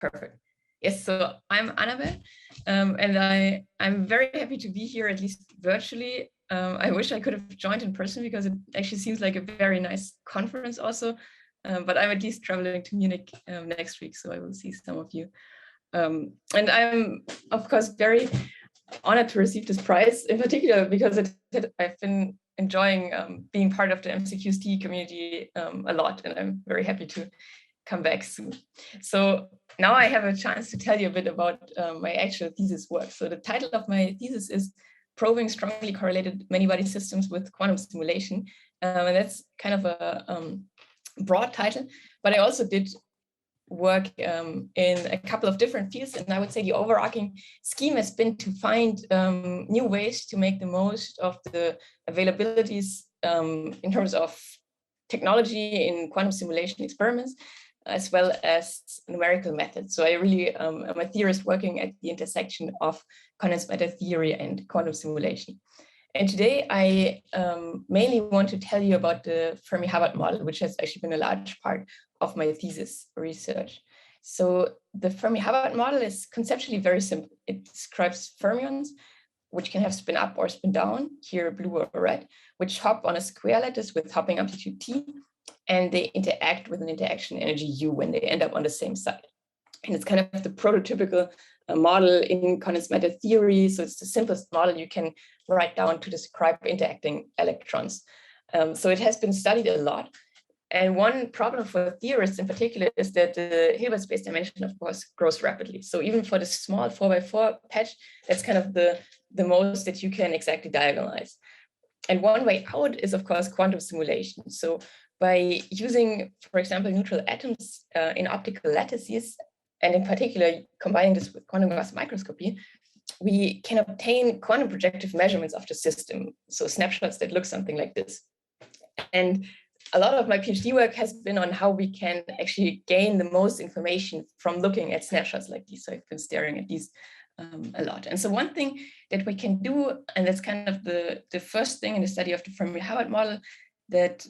Perfect. Yes, so I'm Annabelle, and I'm very happy to be here, at least virtually. I wish I could have joined in person because it actually seems like a very nice conference also, but I'm at least traveling to Munich next week, so I will see some of you. And I'm, of course, very honored to receive this prize, in particular because I've been enjoying being part of the MCQST community a lot, and I'm very happy to come back soon. So now I have a chance to tell you a bit about my actual thesis work. So the title of my thesis is Probing Strongly Correlated Many-Body Systems with Quantum Simulation. And that's kind of a broad title, but I also did work in a couple of different fields. And I would say the overarching scheme has been to find new ways to make the most of the availabilities in terms of technology in quantum simulation experiments, as well as numerical methods. So I really am a theorist working at the intersection of condensed matter theory and quantum simulation. And today I mainly want to tell you about the Fermi-Hubbard model, which has actually been a large part of my thesis research. So the Fermi-Hubbard model is conceptually very simple. It describes fermions, which can have spin up or spin down, here blue or red, which hop on a square lattice with hopping amplitude t, and they interact with an interaction energy u when they end up on the same side. And it's kind of the prototypical model in condensed matter theory. So it's the simplest model you can write down to describe interacting electrons. So it has been studied a lot. And one problem for theorists in particular is that the Hilbert space dimension, of course, grows rapidly. So even for the small 4x4 patch, that's kind of the most that you can exactly diagonalize. And one way out is, of course, quantum simulation. So by using, for example, neutral atoms in optical lattices, and in particular, combining this with quantum gas microscopy, we can obtain quantum projective measurements of the system. So snapshots that look something like this. And a lot of my PhD work has been on how we can actually gain the most information from looking at snapshots like these. So I've been staring at these a lot. And so one thing that we can do, and that's kind of the first thing in the study of the Fermi-Hubbard model that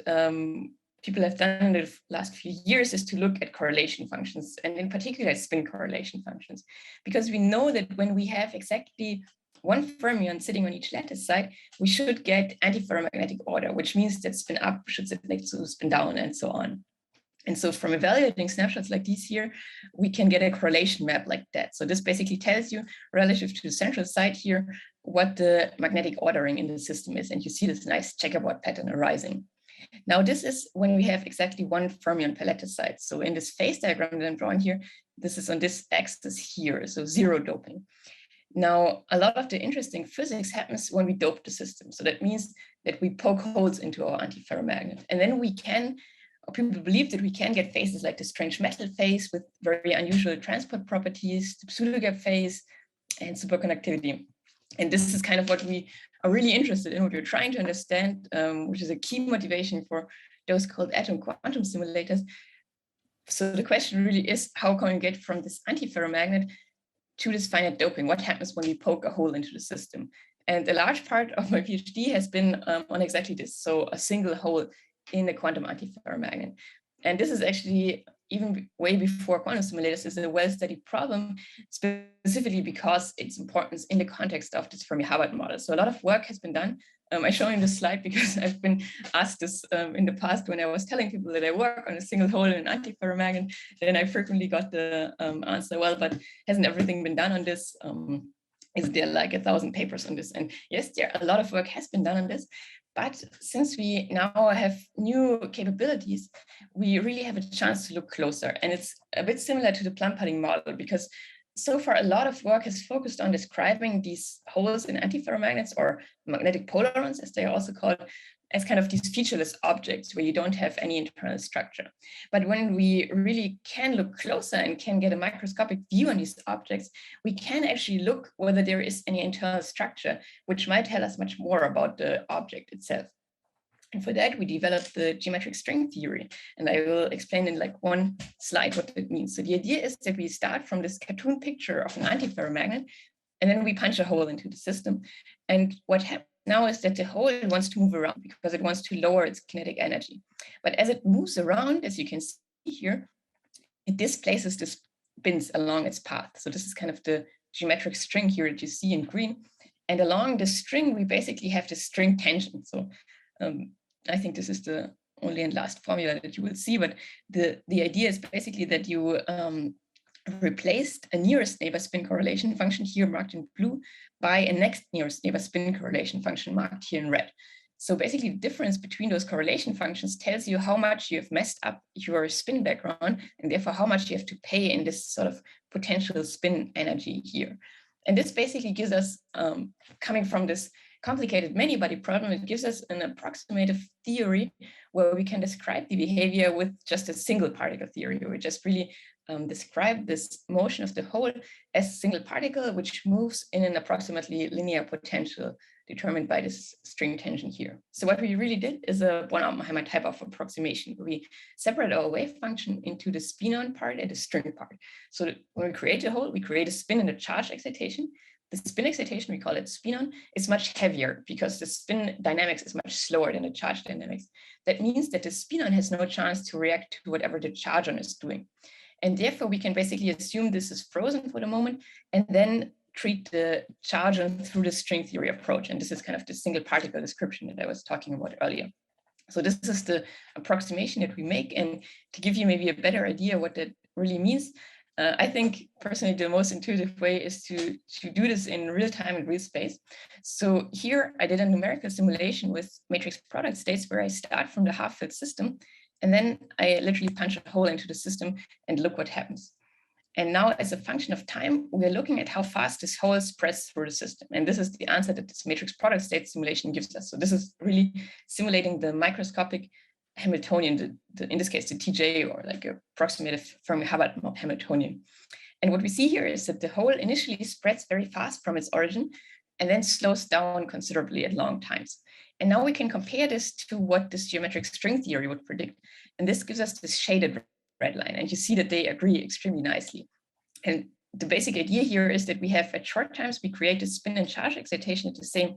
people have done in the last few years, is to look at correlation functions, and in particular spin correlation functions, because we know that when we have exactly one fermion sitting on each lattice side, we should get antiferromagnetic order, which means that spin up should sit next to spin down and so on. And so from evaluating snapshots like these here, we can get a correlation map like that. So this basically tells you, relative to the central side here, what the magnetic ordering in the system is. And you see this nice checkerboard pattern arising. Now, this is when we have exactly one fermion per lattice side. So in this phase diagram that I'm drawing here, this is on this axis here, so zero doping. Now, a lot of the interesting physics happens when we dope the system. So that means that we poke holes into our antiferromagnet. And then we can, or people believe that we can get phases like the strange metal phase with very unusual transport properties, the pseudogap phase, and superconductivity. And this is kind of what we are really interested in, what we're trying to understand, which is a key motivation for those called atom quantum simulators. So the question really is, how can we get from this antiferromagnet to this finite doping? What happens when we poke a hole into the system? And a large part of my PhD has been on exactly this, so a single hole in a quantum antiferromagnet. And this is actually, even way before quantum simulators, is a well-studied problem, specifically because its importance in the context of this Fermi-Hubbard model. So a lot of work has been done. I'm showing this slide because I've been asked this in the past when I was telling people that I work on a single hole in an antiferromagnet. Then I frequently got the answer, well, but hasn't everything been done on this? Is there like 1,000 papers on this? And yes, a lot of work has been done on this. But since we now have new capabilities, we really have a chance to look closer. And it's a bit similar to the plum pudding model, because so far a lot of work has focused on describing these holes in antiferromagnets, or magnetic polarons, as they are also called, as kind of these featureless objects where you don't have any internal structure. But when we really can look closer and can get a microscopic view on these objects, we can actually look whether there is any internal structure, which might tell us much more about the object itself. And for that, we developed the geometric string theory. And I will explain in like one slide what it means. So the idea is that we start from this cartoon picture of an antiferromagnet, and then we punch a hole into the system. And what happens now is that the hole wants to move around because it wants to lower its kinetic energy. But as it moves around, as you can see here, it displaces this spins along its path. So this is kind of the geometric string here that you see in green. And along the string, we basically have the string tension. So I think this is the only and last formula that you will see, but the idea is basically that you replaced a nearest neighbor spin correlation function here marked in blue by a next nearest neighbor spin correlation function marked here in red. So basically the difference between those correlation functions tells you how much you have messed up your spin background and therefore how much you have to pay in this sort of potential spin energy here. And this basically gives us, coming from this complicated many-body problem, it gives us an approximative theory where we can describe the behavior with just a single particle theory, where we just really describe this motion of the hole as a single particle, which moves in an approximately linear potential determined by this string tension here. So what we really did is a one-Oppenheimer type of approximation. We separate our wave function into the spin-on part and the string part. So that when we create a hole, we create a spin and a charge excitation. The spin excitation, we call it spin-on, is much heavier because the spin dynamics is much slower than the charge dynamics. That means that the spin-on has no chance to react to whatever the charge-on is doing. And therefore, we can basically assume this is frozen for the moment and then treat the charge-on through the string theory approach. And this is kind of the single particle description that I was talking about earlier. So this is the approximation that we make. And to give you maybe a better idea what that really means, I think personally the most intuitive way is to do this in real time and real space. So here I did a numerical simulation with matrix product states where I start from the half-filled system, and then I literally punch a hole into the system and look what happens. And now as a function of time, we're looking at how fast this hole spreads through the system. And this is the answer that this matrix product state simulation gives us. So this is really simulating the microscopic Hamiltonian, in this case, the TJ, or like a approximative Fermi-Hubbard Hamiltonian. And what we see here is that the hole initially spreads very fast from its origin and then slows down considerably at long times. And now we can compare this to what this geometric string theory would predict. And this gives us this shaded red line. And you see that they agree extremely nicely. And the basic idea here is that we have at short times, we create a spin and charge excitation at the same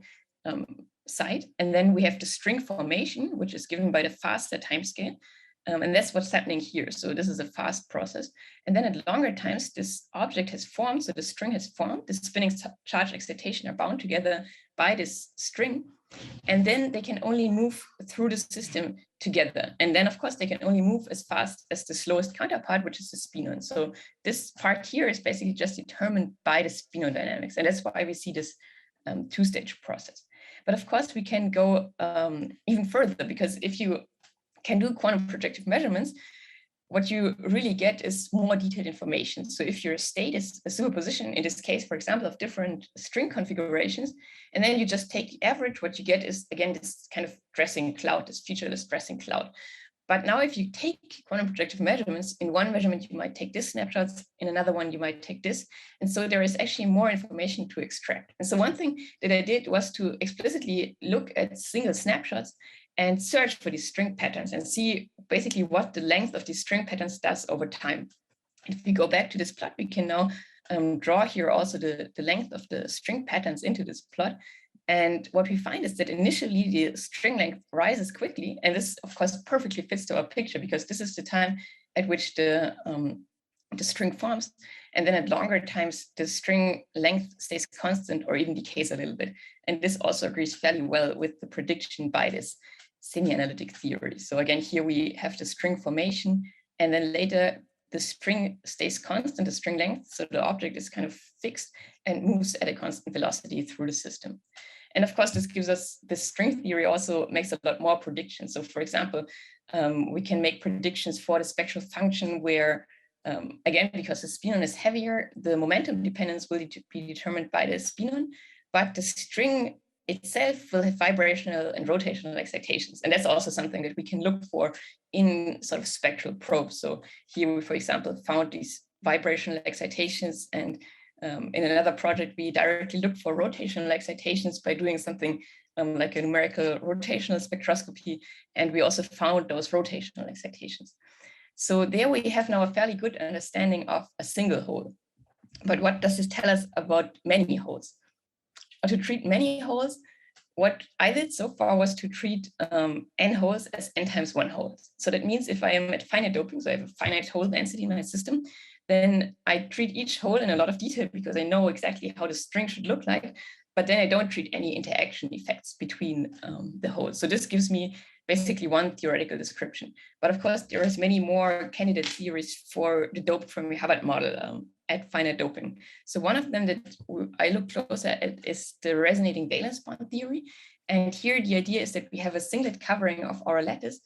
site. And then we have the string formation, which is given by the faster time scale. And that's what's happening here. So this is a fast process. And then at longer times, this object has formed. So the string has formed. The spinning charge excitation are bound together by this string. And then they can only move through the system together. And then, of course, they can only move as fast as the slowest counterpart, which is the spin-on. So this part here is basically just determined by the spin-on dynamics. And that's why we see this two-stage process. But of course, we can go even further, because if you can do quantum projective measurements, what you really get is more detailed information. So if your state is a superposition, in this case, for example, of different string configurations, and then you just take the average, what you get is, again, this kind of dressing cloud, this featureless dressing cloud. But now if you take quantum projective measurements, in one measurement, you might take this snapshots, in another one, you might take this. And so there is actually more information to extract. And so one thing that I did was to explicitly look at single snapshots and search for these string patterns and see basically what the length of these string patterns does over time. If we go back to this plot, we can now draw here also the length of the string patterns into this plot. And what we find is that initially the string length rises quickly. And this, of course, perfectly fits to our picture, because this is the time at which the string forms. And then at longer times, the string length stays constant or even decays a little bit. And this also agrees fairly well with the prediction by this semi-analytic theory. So again, here we have the string formation, and then later the string stays constant, the string length. So the object is kind of fixed and moves at a constant velocity through the system. And of course, this gives us, this string theory also makes a lot more predictions. So for example, we can make predictions for the spectral function where, again, because the spin-on is heavier, the momentum dependence will be determined by the spin-on, but the string itself will have vibrational and rotational excitations. And that's also something that we can look for in sort of spectral probes. So here we, for example, found these vibrational excitations, and in another project, we directly looked for rotational excitations by doing something like a numerical rotational spectroscopy. And we also found those rotational excitations. So there we have now a fairly good understanding of a single hole. But what does this tell us about many holes? Or to treat many holes, what I did so far was to treat n holes as n times 1 holes. So that means if I am at finite doping, so I have a finite hole density in my system, then I treat each hole in a lot of detail because I know exactly how the string should look like, but then I don't treat any interaction effects between the holes. So this gives me basically one theoretical description. But of course, there is many more candidate theories for the dope Fermi-Hubbard model at finite doping. So one of them that I look closer at is the resonating valence bond theory. And here the idea is that we have a singlet covering of our lattice,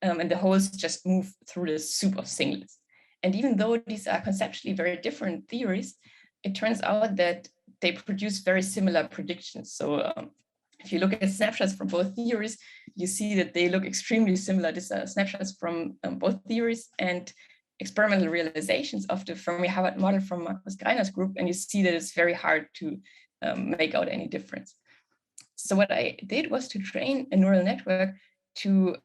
and the holes just move through the soup of singlets. And even though these are conceptually very different theories, it turns out that they produce very similar predictions. So if you look at snapshots from both theories, you see that they look extremely similar. These are snapshots from both theories and experimental realizations of the Fermi-Hubbard model from Markus Greiner's group, and you see that it's very hard to make out any difference. So what I did was to train a neural network to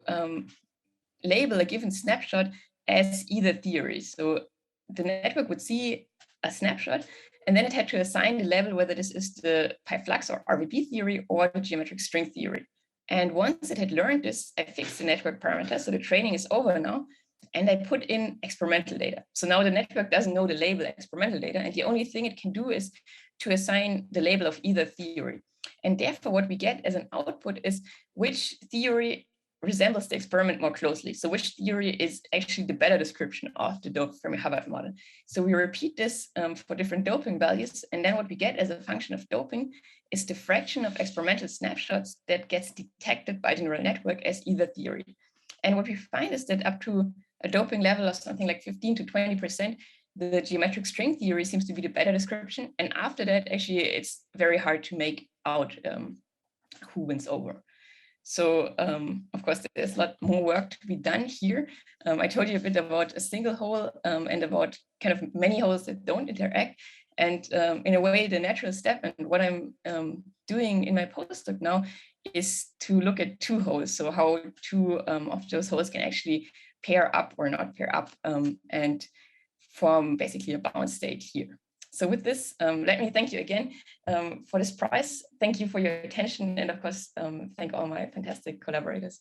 label a given snapshot as either theory. So the network would see a snapshot, and then it had to assign the level whether this is the pi flux or RVP theory or the geometric string theory. And once it had learned this, I fixed the network parameters. So the training is over now. And I put in experimental data. So now the network doesn't know the label experimental data. And the only thing it can do is to assign the label of either theory. And therefore, what we get as an output is which theory resembles the experiment more closely. So which theory is actually the better description of the dope Fermi-Hubbard model. So we repeat this for different doping values. And then what we get as a function of doping is the fraction of experimental snapshots that gets detected by the neural network as either theory. And what we find is that up to a doping level of something like 15 to 20%, the geometric string theory seems to be the better description. And after that, actually, it's very hard to make out who wins over. So of course, there's a lot more work to be done here. I told you a bit about a single hole and about kind of many holes that don't interact. And in a way, the natural step and what I'm doing in my postdoc now is to look at two holes. So how two of those holes can actually pair up or not pair up and form basically a bound state here. So with this, let me thank you again for this prize. Thank you for your attention. And of course, thank all my fantastic collaborators.